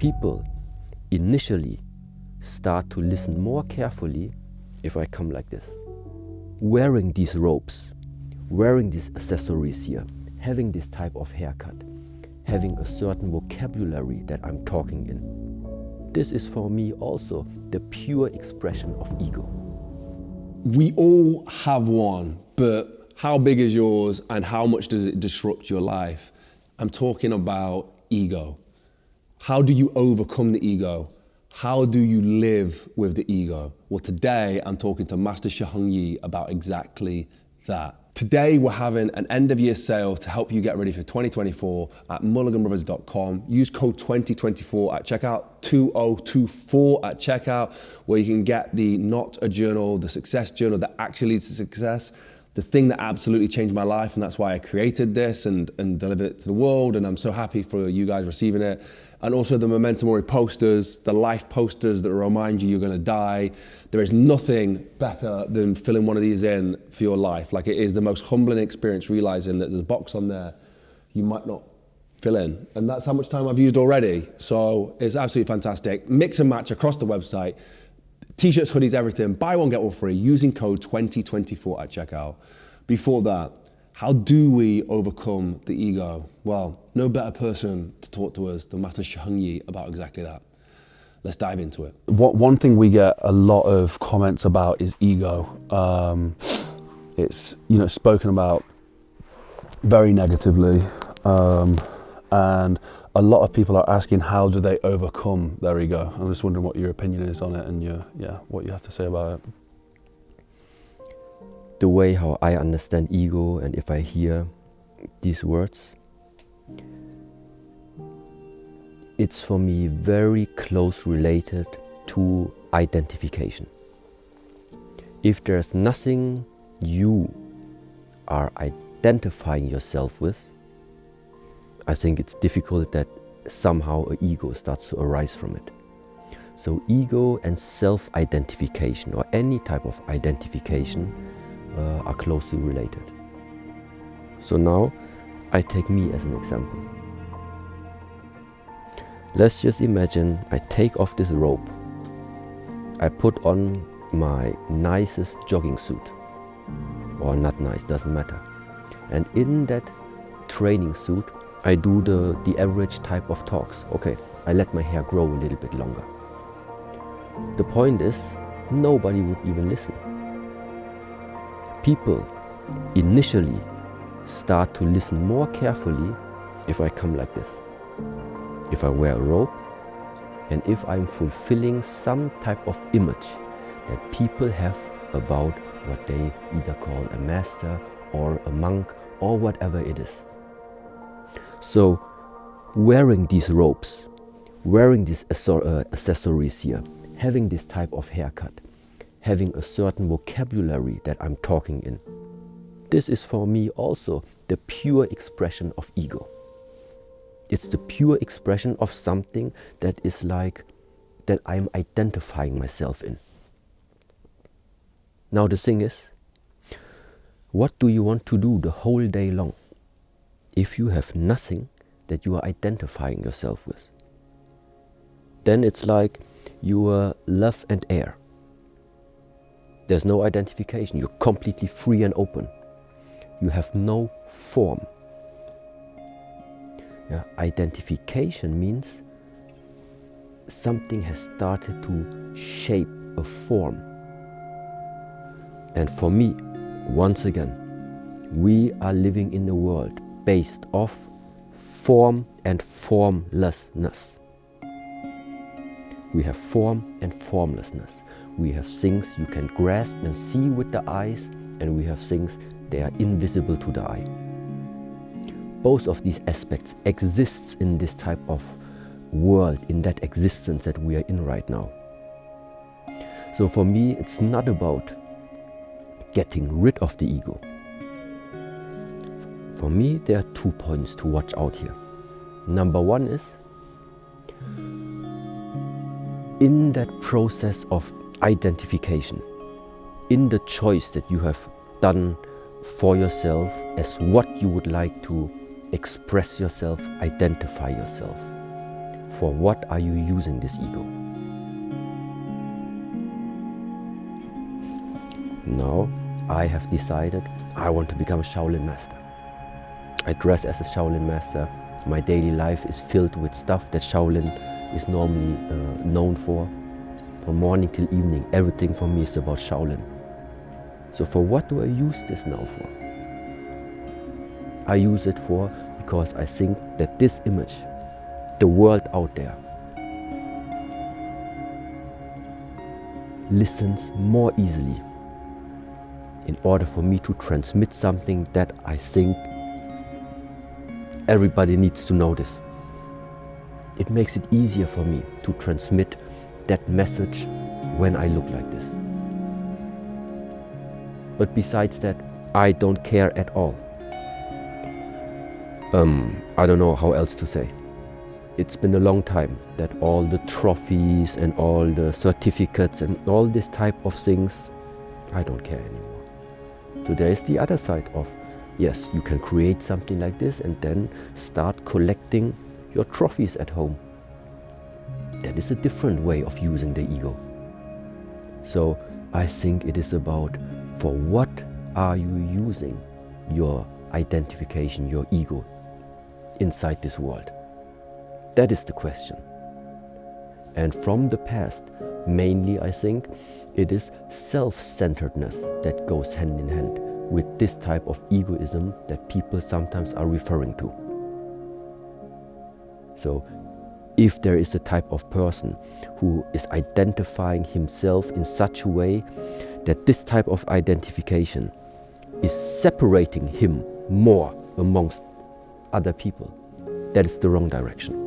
People initially start to listen more carefully if I come like this. Wearing these robes, wearing these accessories here, having this type of haircut, having a certain vocabulary that I'm talking in. This is for me also the pure expression of ego. We all have one, but how big is yours and how much does it disrupt your life? I'm talking about ego. How do you overcome the ego? How do you live with the ego? Well, today I'm talking to Master Shi Heng Yi about exactly that. Today we're having an end of year sale to help you get ready for 2024 at mulliganbrothers.com. Use code 2024 at checkout, 2024 at checkout, where you can get the Not a Journal, the Success Journal that actually leads to success, the thing that absolutely changed my life, and that's why I created this and delivered it to the world, and I'm so happy for you guys receiving it. And also the Momentum Warrior posters, the life posters that remind you you're gonna die. There is nothing better than filling one of these in for your life. Like, it is the most humbling experience realizing that there's a box on there you might not fill in. And that's how much time I've used already. So it's absolutely fantastic. Mix and match across the website. T-shirts, hoodies, everything. Buy one, get one free using code 2024 at checkout. Before that, how do we overcome the ego? Well, no better person to talk to us than Master Shi Heng Yi about exactly that. Let's dive into it. One thing we get a lot of comments about is ego. It's spoken about very negatively, and a lot of people are asking how do they overcome their ego. I'm just wondering what your opinion is on it and what you have to say about it. The way how I understand ego, and if I hear these words, it's for me very close related to identification. If there's nothing you are identifying yourself with, I think it's difficult that somehow an ego starts to arise from it. So ego and self-identification, or any type of identification, are closely related. So now I take me as an example. Let's just imagine I take off this robe. I put on my nicest jogging suit, or not nice, doesn't matter. And in that training suit, I do the average type of talks. Okay, I let my hair grow a little bit longer. The point is, nobody would even listen. People initially start to listen more carefully if I come like this. If I wear a robe, and if I'm fulfilling some type of image that people have about what they either call a master or a monk or whatever it is. So wearing these robes, wearing these accessories here, having this type of haircut, having a certain vocabulary that I'm talking in, this is for me also the pure expression of ego. It's the pure expression of something that is like, that I'm identifying myself in. Now the thing is, what do you want to do the whole day long if you have nothing that you are identifying yourself with? Then it's like you are love and air. There's no identification. You're completely free and open. You have no form. Identification means something has started to shape a form. And for me, once again, we are living in a world based off form and formlessness. We have form and formlessness. We have things you can grasp and see with the eyes, and we have things they are invisible to the eye. Both of these aspects exists in this type of world, in that existence that we are in right now. So for me, it's not about getting rid of the ego. For me, there are 2 points to watch out here. Number one is, in that process of identification, in the choice that you have done for yourself as what you would like to express yourself, identify yourself. for what are you using this ego? Now, I have decided I want to become a Shaolin master. I dress as a Shaolin master. My daily life is filled with stuff that Shaolin is normally known for. From morning till evening, everything for me is about Shaolin. So for what do I use this now for? I use it for because I think that this image, the world out there, listens more easily in order for me to transmit something that I think everybody needs to know this. It makes it easier for me to transmit that message when I look like this. But besides that, I don't care at all. I don't know how else to say. It's been a long time that all the trophies and all the certificates and all this type of things, I don't care anymore. So there is the other side of, yes, you can create something like this and then start collecting your trophies at home. That is a different way of using the ego. So I think it is about, for what are you using your identification, your ego, inside this world? That is the question. And from the past, mainly I think it is self-centeredness that goes hand in hand with this type of egoism that people sometimes are referring to. So if there is a type of person who is identifying himself in such a way that this type of identification is separating him more amongst other people, that is the wrong direction.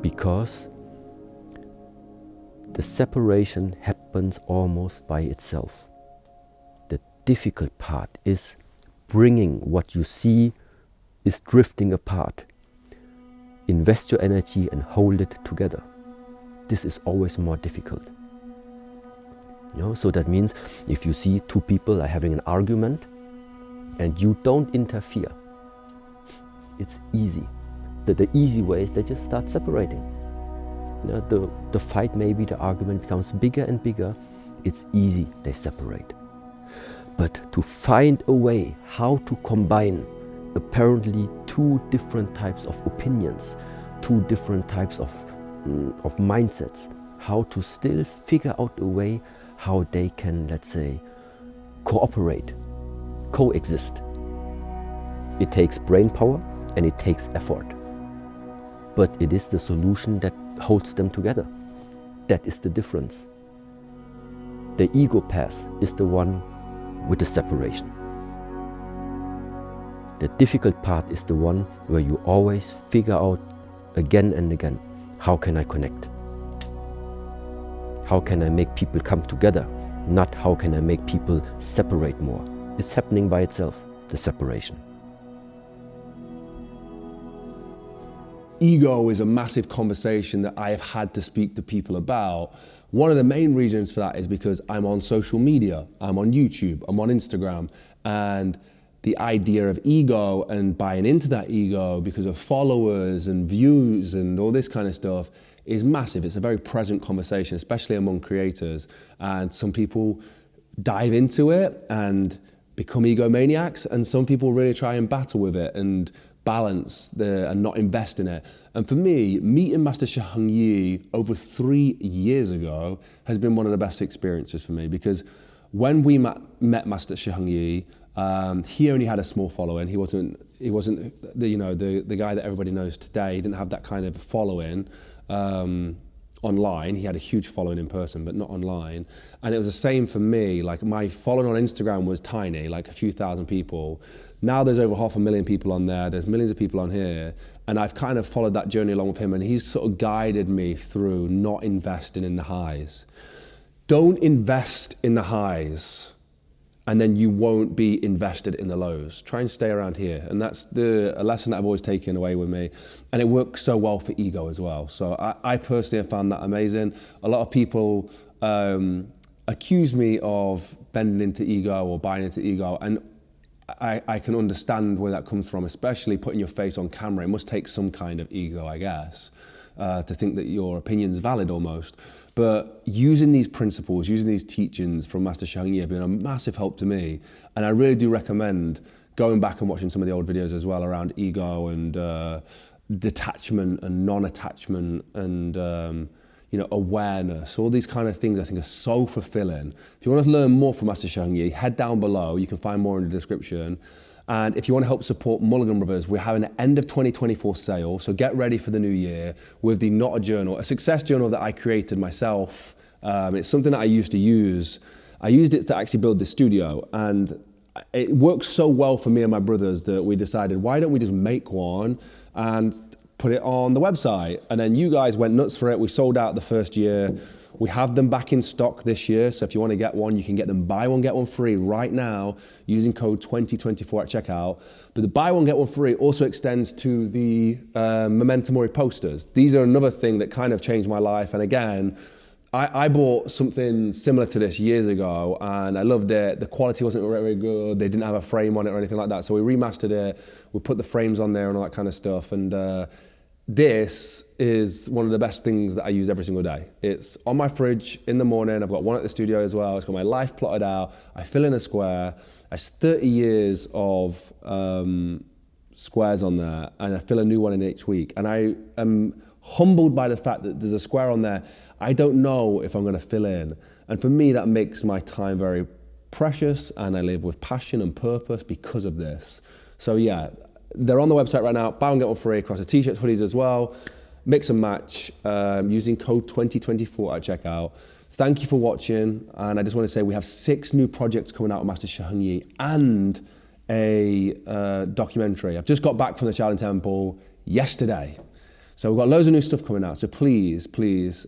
Because the separation happens almost by itself. The difficult part is bringing what you see is drifting apart. Invest your energy and hold it together. This is always more difficult. So that means if you see two people are having an argument and you don't interfere, it's easy. The easy way is they just start separating. The fight, maybe the argument becomes bigger and bigger. It's easy, they separate. But to find a way how to combine apparently two different types of opinions, two different types of mindsets, how to still figure out a way how they can, let's say, cooperate, coexist. It takes brain power and it takes effort. But it is the solution that holds them together. That is the difference. The ego path is the one with the separation. The difficult part is the one where you always figure out again and again, how can I connect? How can I make people come together? Not how can I make people separate more. It's happening by itself, the separation. Ego is a massive conversation that I have had to speak to people about. One of the main reasons for that is because I'm on social media, I'm on YouTube, I'm on Instagram, and the idea of ego and buying into that ego because of followers and views and all this kind of stuff is massive. It's a very present conversation, especially among creators. And some people dive into it and become egomaniacs, and some people really try and battle with it and balance and not invest in it. And for me, meeting Master Shi Heng Yi over 3 years ago has been one of the best experiences for me, because when we met Master Shi Heng Yi, he only had a small following. He wasn't the guy that everybody knows today. He didn't have that kind of following online. He had a huge following in person, but not online. And it was the same for me. Like, my following on Instagram was tiny, like a few thousand people. Now there's over 500,000 people on there. There's millions of people on here. And I've kind of followed that journey along with him, and he's sort of guided me through not investing in the highs. Don't invest in the highs, and then you won't be invested in the lows. Try and stay around here. And that's a lesson that I've always taken away with me. And it works so well for ego as well. So I personally have found that amazing. A lot of people accuse me of bending into ego or buying into ego. And I can understand where that comes from, especially putting your face on camera. It must take some kind of ego, I guess, to think that your opinion's valid almost. But using these principles, using these teachings from Master Shi Heng Yi have been a massive help to me. And I really do recommend going back and watching some of the old videos as well around ego and detachment and non-attachment and awareness. All these kind of things I think are so fulfilling. If you want to learn more from Master Shi Heng Yi, head down below. You can find more in the description. And if you want to help support Mulligan Brothers, we're having an end of 2024 sale. So get ready for the new year with the Not a Journal, a success journal that I created myself. It's something that I used to use. I used it to actually build the studio, and it works so well for me and my brothers that we decided, why don't we just make one and put it on the website? And then you guys went nuts for it. We sold out the first year. We have them back in stock this year. So if you want to get one, you can get them buy one, get one free right now using code 2024 at checkout. But the buy one, get one free also extends to the Memento Mori posters. These are another thing that kind of changed my life. And again, I bought something similar to this years ago and I loved it. The quality wasn't very good. They didn't have a frame on it or anything like that. So we remastered it. We put the frames on there and all that kind of stuff. And this is one of the best things that I use every single day. It's on my fridge in the morning. I've got one at the studio as well. It's got my life plotted out. I fill in a square. There's 30 years of squares on there, and I fill a new one in each week. And I am humbled by the fact that there's a square on there I don't know if I'm going to fill in. And for me, that makes my time very precious, and I live with passion and purpose because of this. So yeah, they're on the website right now. Buy one, get one free across the t-shirts, hoodies as well. Mix and match using code 2024 at checkout. Thank you for watching. And I just want to say we have 6 new projects coming out of Master Shi Heng Yi and a documentary. I've just got back from the Shaolin Temple yesterday. So we've got loads of new stuff coming out. So please, please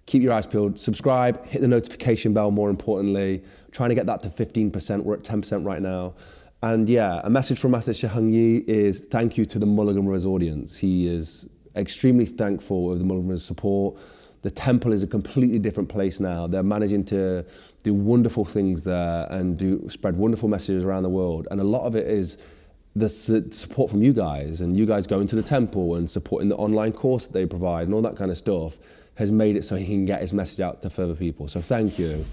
keep your eyes peeled. Subscribe, hit the notification bell more importantly. Trying to get that to 15%. We're at 10% right now. And yeah, a message from Master Shi Heng Yi is thank you to the Mulligan Brothers audience. He is extremely thankful of the Mulligan Brothers support. The temple is a completely different place now. They're managing to do wonderful things there and spread wonderful messages around the world. And a lot of it is the support from you guys, and you guys going to the temple and supporting the online course that they provide and all that kind of stuff has made it so he can get his message out to further people. So thank you.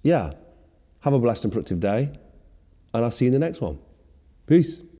Yeah. Have a blessed and productive day, and I'll see you in the next one. Peace.